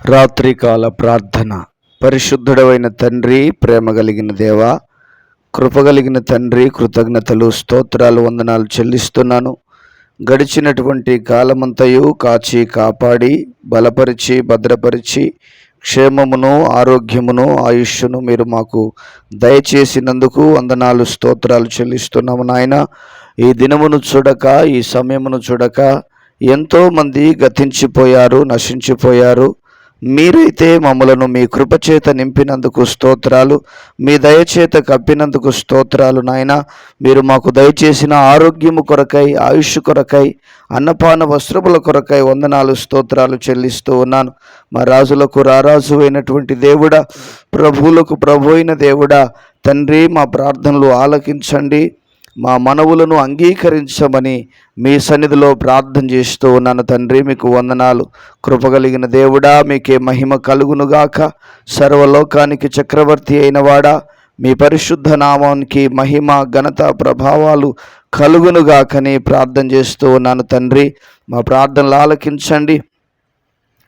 రాత్రికాల ప్రార్థన. పరిశుద్ధుడవైన తండ్రి, ప్రేమ కలిగిన దేవ, కృపగలిగిన తండ్రి, కృతజ్ఞతలు, స్తోత్రాలు, వందనాలు చెల్లిస్తున్నాను. గడిచినటువంటి కాలమంతయు కాచి కాపాడి బలపరిచి భద్రపరిచి క్షేమమును ఆరోగ్యమును ఆయుష్ను మీరు మాకు దయచేసినందుకు వందనాలు, స్తోత్రాలు చెల్లిస్తున్నాము నాయన. ఈ దినమును చూడక, ఈ సమయమును చూడక ఎంతోమంది గతించిపోయారు, నశించిపోయారు. మీరైతే మమ్మలను మీ కృపచేత నింపినందుకు స్తోత్రాలు, మీ దయచేత కప్పినందుకు స్తోత్రాలు నాయన. మీరు మాకు దయచేసిన ఆరోగ్యము కొరకై, ఆయుష్ కొరకై, అన్నపాన వస్త్రముల కొరకై వందనాలు, స్తోత్రాలు చెల్లిస్తూ ఉన్నాను. మా రాజులకు రారాజు అయినటువంటి దేవుడా, ప్రభువులకు ప్రభు అయిన దేవుడా, తండ్రి మా ప్రార్థనలు ఆలకించండి, మా మనవులను అంగీకరించమని మీ సన్నిధిలో ప్రార్థన చేస్తూ ఉన్నాను తండ్రి. మీకు వందనాలు. కృపగలిగిన దేవుడా, మీకే మహిమ కలుగునుగాక. సర్వలోకానికి చక్రవర్తి అయిన వాడా, మీ పరిశుద్ధ నామానికి మహిమ ఘనత ప్రభావాలు కలుగునుగాకని ప్రార్థన చేస్తూ ఉన్నాను తండ్రి. మా ప్రార్థనలు ఆలకించండి.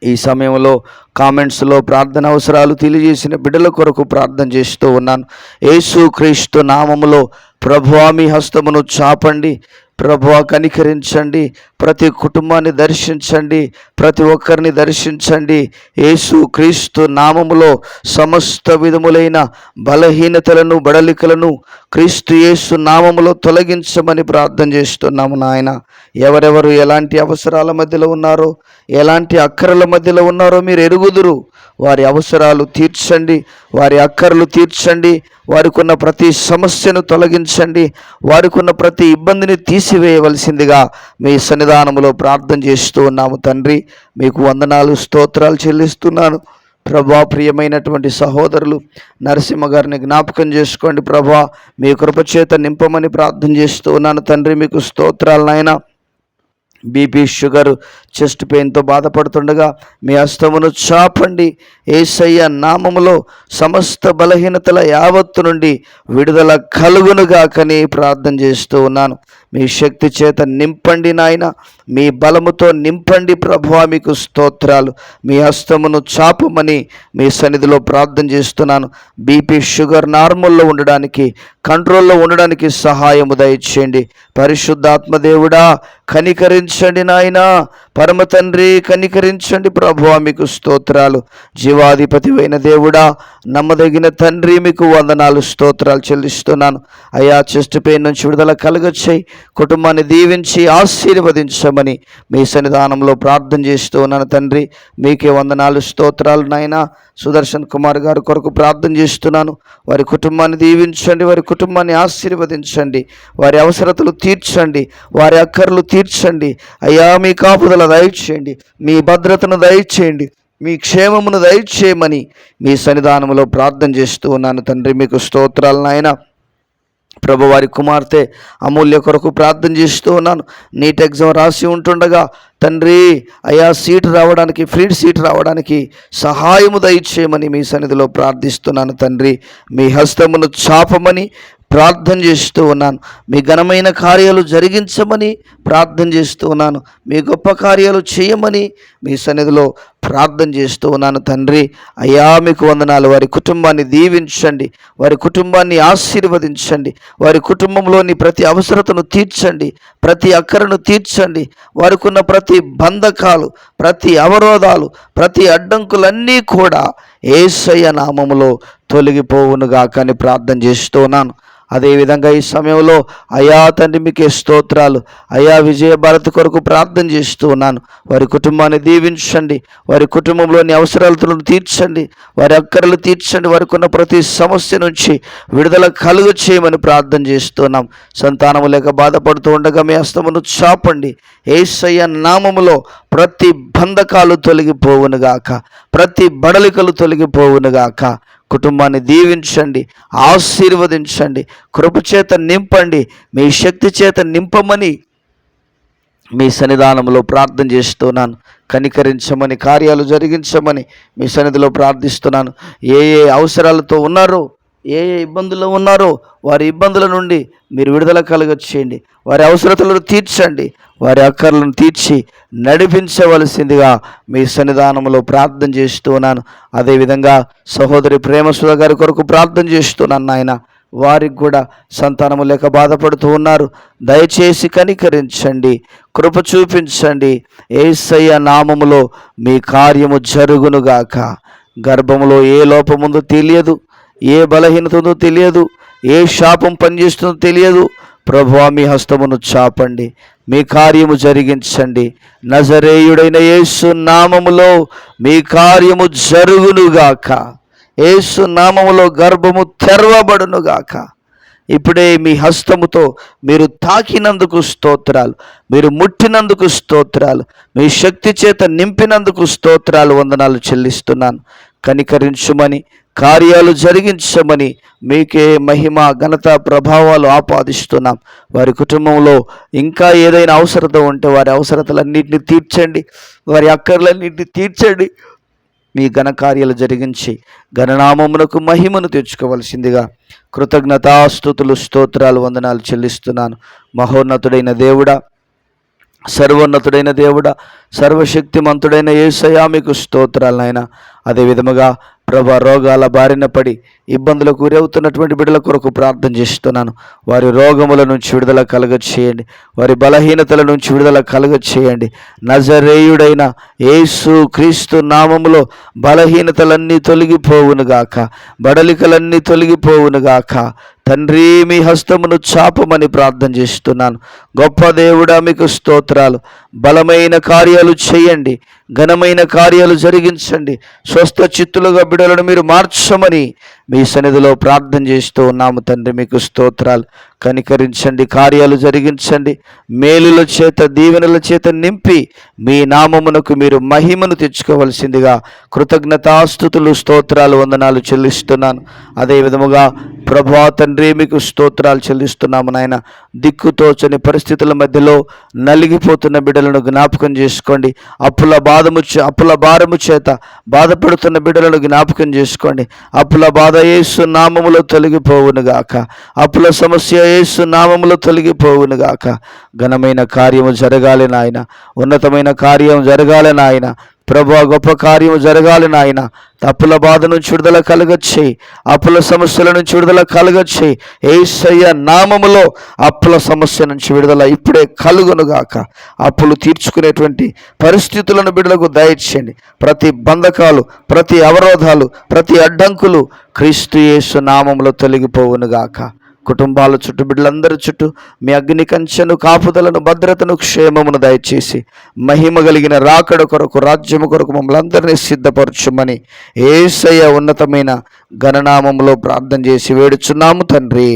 ఈ సమయంలో కామెంట్స్లో ప్రార్థన అవసరాలు తెలియజేసిన బిడ్డల కొరకు ప్రార్థన చేస్తూ ఉన్నాను. యేసు క్రీస్తు నామములో ప్రభువా మీ హస్తమును చాపండి, ప్రభువా కనికరించండి, ప్రతి కుటుంబాన్ని దర్శించండి, ప్రతి ఒక్కరిని దర్శించండి. యేసు క్రీస్తు నామములో సమస్త విధములైన బలహీనతలను బడలికలను క్రీస్తు యేసు నామములో తొలగించమని ప్రార్థన చేస్తున్నాము నాయన. ఎవరెవరు ఎలాంటి అవసరాల మధ్యలో ఉన్నారో, ఎలాంటి అక్కరల మధ్యలో ఉన్నారో మీరు ఎరుగుదురు. వారి అవసరాలు తీర్చండి, వారి అక్కర్లు తీర్చండి, వారికి ఉన్న ప్రతి సమస్యను తొలగించండి, వారికి ఉన్న ప్రతి ఇబ్బందిని తీసివేయవలసిందిగా మీ సన్నిధానములో ప్రార్థన చేస్తూ ఉన్నాము తండ్రి. మీకు వందనాలు, స్తోత్రాలు చెల్లిస్తున్నాను ప్రభా. ప్రియమైనటువంటి సహోదరులు నరసింహ గారిని జ్ఞాపకం చేసుకోండి ప్రభా, మీ కృపచేత నింపమని ప్రార్థన చేస్తూ ఉన్నాను తండ్రి. మీకు స్తోత్రాలు నాయన. బీపీ, షుగర్, చెస్ట్ పెయిన్తో బాధపడుతుండగా మీ హస్తమును చాపండి. యేసయ్య నామములో సమస్త బలహీనతల యావత్తు నుండి విడుదల కలుగునుగాకని ప్రార్థన చేస్తూ ఉన్నాను. మీ శక్తి చేత నింపండి నాయన, మీ బలముతో నింపండి ప్రభువా. మీకు స్తోత్రాలు. మీ హస్తమును చాపమని మీ సన్నిధిలో ప్రార్థన చేస్తున్నాను. బీపీ, షుగర్ నార్మల్లో ఉండడానికి, కంట్రోల్లో ఉండడానికి సహాయము దయచేయండి. పరిశుద్ధాత్మదేవుడా కనికరించండి నాయన. పరమ తండ్రి కనికరించండి ప్రభువా. మీకు స్తోత్రాలు. జీవాధిపతివైన దేవుడా, నమ్మదగిన తండ్రి, మీకు వందనాలు, స్తోత్రాలు చెల్లిస్తున్నాను. అయా చెస్ట్ పెయిన్ నుంచి విడుదల కలగచ్చాయి, కుటుంబాన్ని దీవించి ఆశీర్వదించమని మీ సన్నిధానంలో ప్రార్థన చేస్తూ ఉన్నాను తండ్రి. మీకే వందనాలు, స్తోత్రాలు నాయన. సుదర్శన్ కుమార్ గారి కొరకు ప్రార్థన చేస్తున్నాను. వారి కుటుంబాన్ని దీవించండి, వారి కుటుంబాన్ని ఆశీర్వదించండి, వారి అవసరతలు తీర్చండి, వారి అక్కర్లు తీర్చండి. అయ్యా మీ కాపుదల దయచేయండి, మీ భద్రతను దయచేయండి, మీ క్షేమమును దయచేయమని మీ సన్నిధానంలో ప్రార్థన చేస్తూ ఉన్నాను తండ్రి. మీకు స్తోత్రాలు నాయన. ప్రభు, వారి కుమార్తె అమూల్య కొరకు ప్రార్థన చేస్తూ ఉన్నాను. నీట్ ఎగ్జామ్ రాసి ఉంటుండగా తండ్రి అయా సీట్ రావడానికి, ఫ్రీ సీట్ రావడానికి సహాయము దయచేయమని మీ సన్నిధిలో ప్రార్థిస్తున్నాను తండ్రి. మీ హస్తమును చాపమని ప్రార్థన చేస్తూ ఉన్నాను. మీ ఘనమైన కార్యాలు జరిగించమని ప్రార్థన చేస్తూ ఉన్నాను. మీ గొప్ప కార్యాలు చేయమని మీ సన్నిధిలో ప్రార్థన చేస్తూ ఉన్నాను తండ్రి. అయ్యా మీకు వందనాలు. వారి కుటుంబాన్ని దీవించండి, వారి కుటుంబాన్ని ఆశీర్వదించండి, వారి కుటుంబంలోని ప్రతి అవసరతను తీర్చండి, ప్రతి అక్కరను తీర్చండి. వారికి ఉన్న ప్రతి బంధకాలు, ప్రతి అవరోధాలు, ప్రతి అడ్డంకులన్నీ కూడా యేసయ్య నామములో తొలగిపోవునుగాక అని ప్రార్థన చేస్తూ ఉన్నాను. అదేవిధంగా ఈ సమయంలో అయా తండ్రి మీకే స్తోత్రాలు. అయా విజయ భారతి కొరకు ప్రార్థన చేస్తూ ఉన్నాను. వారి కుటుంబాన్ని దీవించండి, వారి కుటుంబంలోని అవసరాలను తీర్చండి, వారి అక్కరలు తీర్చండి, వారికి ఉన్న ప్రతి సమస్య నుంచి విడుదల కలుగు చేయమని ప్రార్థన చేస్తున్నాం. సంతానము లేక బాధపడుతూ ఉండగా మీ హస్తమును చాపండి. యేసయ్య నామములో ప్రతి బంధకాలు తొలగిపోవునుగాక, ప్రతి బడలికలు తొలగిపోవునుగాక. కుటుంబాన్ని దీవించండి, ఆశీర్వదించండి, కృపచేత నింపండి, మీ శక్తి చేత నింపమని మీ సన్నిధానంలో ప్రార్థన చేస్తున్నాను. కనికరించమని, కార్యాలు జరిగించమని మీ సన్నిధిలో ప్రార్థిస్తున్నాను. ఏ ఏ అవసరాలతో ఉన్నారో, ఏ ఏ ఇబ్బందుల్లో ఉన్నారో వారి ఇబ్బందుల నుండి మీరు విడుదల కలగచేయండి. వారి అవసరతలను తీర్చండి, వారి అక్కర్లను తీర్చి నడిపించవలసిందిగా మీ సన్నిధానంలో ప్రార్థన చేస్తున్నాను. అదేవిధంగా సహోదరి ప్రేమసుధ గారి కొరకు ప్రార్థన చేస్తున్నాను నాయన. వారికి కూడా సంతానము లేక బాధపడుతూ ఉన్నారు. దయచేసి కనికరించండి, కృప చూపించండి. యేసయ్య నామములో మీ కార్యము జరుగునుగాక. గర్భములో ఏ లోపముందో తెలియదు, ఏ బలహీనత ఉందో తెలియదు, ఏ శాపం పనిచేస్తుందో తెలియదు. ప్రభువా, మీ హస్తమును చాపండి, మీ కార్యము జరిగించండి. నజరేయుడైన యేసు నామములో మీ కార్యము జరుగునుగాక. యేసు నామములో గర్భము తెరవబడునుగాక. ఇప్పుడే మీ హస్తముతో మీరు తాకినందుకు స్తోత్రాలు, మీరు ముట్టినందుకు స్తోత్రాలు, మీ శక్తి చేత నింపినందుకు స్తోత్రాలు, వందనాలు చెల్లిస్తున్నాను. కనికరించుమని, కార్యాలు జరిగించమని మీకే మహిమ, ఘనత, ప్రభావాలు ఆపాదిస్తున్నాం. వారి కుటుంబంలో ఇంకా ఏదైనా అవసరత ఉంటే వారి అవసరతలన్నింటినీ తీర్చండి, వారి అక్కర్లన్నింటినీ తీర్చండి. మీ ఘనకార్యాలు జరిగించి ఘననామమునకు మహిమను తెచ్చుకోవలసిందిగా కృతజ్ఞతాస్తుతులు, స్తోత్రాలు, వందనాలు చెల్లిస్తున్నాను. మహోన్నతుడైన దేవుడా, సర్వోన్నతుడైన దేవుడా, సర్వశక్తిమంతుడైన యేసయ్యా, మీకు స్తోత్రాలు నాయన. అదే విధముగా ప్రభా, రోగాల బారిన పడి ఇబ్బందులకు గురవుతున్నటువంటి బిడ్డల కొరకు ప్రార్థన చేస్తున్నాను. వారి రోగముల నుంచి విడుదల కలుగ చేయండి, వారి బలహీనతల నుంచి విడుదల కలుగ చేయండి. నజరేయుడైన యేసు క్రీస్తు నామములో బలహీనతలన్నీ తొలగిపోవునుగాక, బడలికలన్నీ తొలగిపోవునుగాక. తండ్రి, మీ హస్తమును చాపమని ప్రార్థన చేస్తున్నాను. గొప్ప దేవుడా, మీకు స్తోత్రాలు. బలమైన కార్యాలు చేయండి, ఘనమైన కార్యాలు జరిగించండి. స్వస్థ చిత్తులుగా బిడ్డలను మీరు మార్చమని మీ సన్నిధిలో ప్రార్థన చేస్తూ ఉన్నాము. తండ్రి, మీకు స్తోత్రాలు. కనికరించండి, కార్యాలు జరిగించండి. మేలుల చేత, దీవెనల చేత నింపి మీ నామమునకు మీరు మహిమను తెచ్చుకోవలసిందిగా కృతజ్ఞతాస్తుతులు, స్తోత్రాలు, వందనాలు చెల్లిస్తున్నాను. అదే విధముగా ప్రభువా తండ్రి, మీకు స్తోత్రాలు చెల్లిస్తున్నాము నాయన. దిక్కుతోచని పరిస్థితుల మధ్యలో నలిగిపోతున్న బిడ్డలను జ్ఞాపకం చేసుకోండి. అప్పుల భారము చేత బాధపడుతున్న బిడ్డలను జ్ఞాపకం చేసుకోండి. అప్పుల బాధ యేసు నామములో తొలగిపోవునుగాక. అప్పుల సమస్య యేసు నామములో తొలగిపోవునుగాక. ఘనమైన కార్యము జరగాలి నాయన, ఉన్నతమైన కార్యం జరగాలి నాయన. ప్రభువా, గొప్ప కార్యము జరగాలి నాయన. అప్పుల బాధ నుంచి విడుదల కలగచ్చేయి, అప్పుల సమస్యల నుంచి విడుదల కలగచ్చేయి. యేసయ్య నామములో అప్పుల సమస్య నుంచి విడుదల ఇప్పుడే కలుగునుగాక. అప్పులు తీర్చుకునేటువంటి పరిస్థితులను బిడ్డలకు దయచేయండి. ప్రతి బంధకాలు, ప్రతి అవరోధాలు, ప్రతి అడ్డంకులు క్రీస్తు యేసు నామములో తొలగిపోవునుగాక. కుటుంబాల చుట్టూ, బిడ్డలందరి చుట్టూ మీ అగ్ని కంచెను, కాపుదలను, భద్రతను, క్షేమమును దయచేసి మహిమ కలిగిన రాకడ కొరకు, రాజ్యము కొరకు మమ్మల్ని అందరినీ సిద్ధపరచుమని యేసయ్య ఉన్నతమైన ఘననామములో ప్రార్థన చేసి వేడుచున్నాము తండ్రి.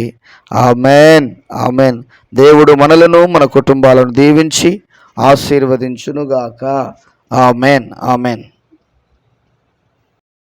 Amen, amen. దేవుడు మనలను, మన కుటుంబాలను దీవించి ఆశీర్వదించునుగాక. Amen, amen.